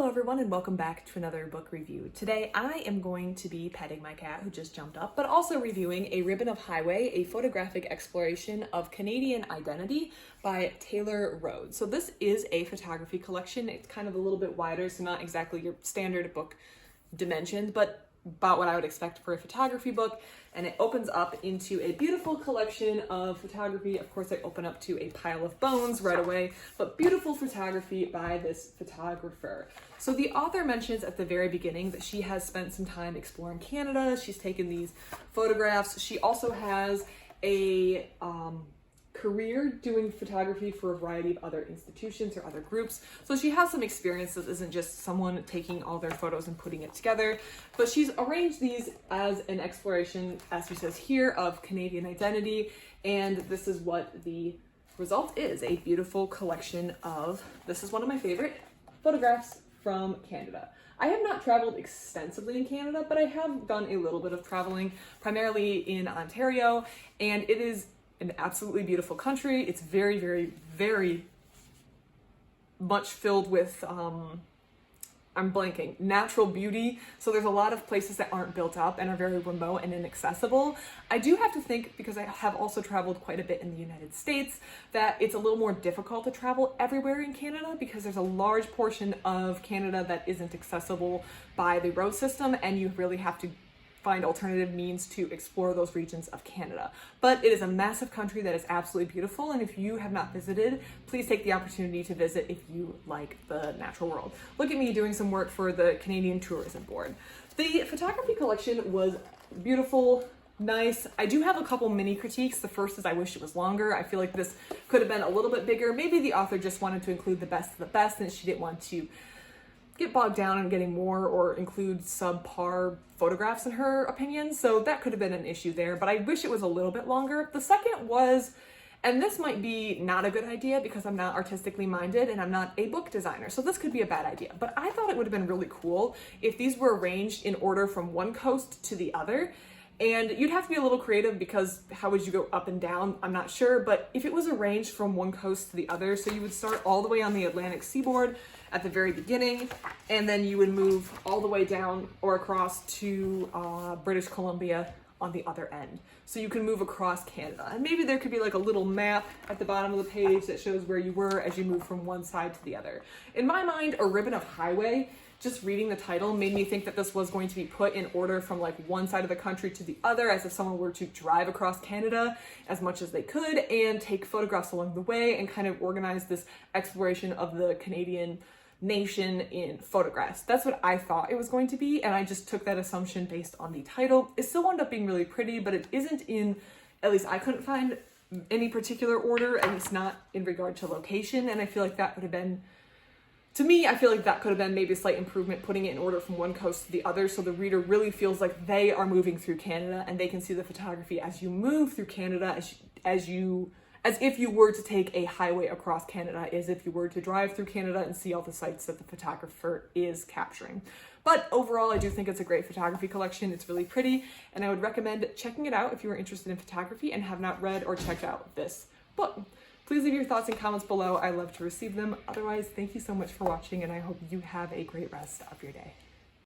Hello everyone and welcome back to another book review. Today I am going to be petting my cat who just jumped up, but also reviewing A Ribbon of Highway, a photographic exploration of Canadian identity by Taylor Rhodes. So this is a photography collection. It's kind of a little bit wider, so not exactly your standard book dimensions, but about what I would expect for a photography book. And it opens up into a beautiful collection of photography. Of course, I open up to a pile of bones right away, but beautiful photography by this photographer. So the author mentions at the very beginning that she has spent some time exploring Canada. She's taken these photographs. She also has a career doing photography for a variety of other institutions or other groups. So she has some experience. This isn't just someone taking all their photos and putting it together, but she's arranged these as an exploration, as she says here, of Canadian identity. And this is what the result is, a beautiful collection of, this is one of my favorite photographs from Canada. I have not traveled extensively in Canada, but I have done a little bit of traveling, primarily in Ontario, and it is an absolutely beautiful country. It's very, very, very much filled with, I'm blanking, natural beauty. So there's a lot of places that aren't built up and are very remote and inaccessible. I do have to think, because I have also traveled quite a bit in the United States, that it's a little more difficult to travel everywhere in Canada because there's a large portion of Canada that isn't accessible by the road system, and you really have to find alternative means to explore those regions of Canada. But it is a massive country that is absolutely beautiful, and if you have not visited, please take the opportunity to visit if you like the natural world. Look at me doing some work for the Canadian Tourism Board. The photography collection was beautiful, nice. I do have a couple mini critiques. The first is I wish it was longer. I feel like this could have been a little bit bigger. Maybe the author just wanted to include the best of the best and she didn't want to get bogged down in getting more or include subpar photographs in her opinion. So that could have been an issue there, but I wish it was a little bit longer. The second was, and this might be not a good idea because I'm not artistically minded and I'm not a book designer, so this could be a bad idea, but I thought it would have been really cool if these were arranged in order from one coast to the other. And you'd have to be a little creative because how would you go up and down? I'm not sure, but if it was arranged from one coast to the other, so you would start all the way on the Atlantic seaboard at the very beginning, and then you would move all the way down or across to British Columbia on the other end. So you can move across Canada. And maybe there could be like a little map at the bottom of the page that shows where you were as you move from one side to the other. In my mind, A Ribbon of Highway, just reading the title made me think that this was going to be put in order from like one side of the country to the other, as if someone were to drive across Canada as much as they could and take photographs along the way and kind of organize this exploration of the Canadian nation in photographs. That's what I thought it was going to be, and I just took that assumption based on the title. It still wound up being really pretty, but it isn't in, at least I couldn't find any particular order, and it's not in regard to location, and I feel like that would have been, to me, I feel like that could have been maybe a slight improvement, putting it in order from one coast to the other, so the reader really feels like they are moving through Canada and they can see the photography as you move through Canada, as if you were to take a highway across Canada, as if you were to drive through Canada and see all the sites that the photographer is capturing. But overall, I do think it's a great photography collection. It's really pretty, and I would recommend checking it out if you are interested in photography and have not read or checked out this book. Please leave your thoughts and comments below. I love to receive them. Otherwise, thank you so much for watching, and I hope you have a great rest of your day.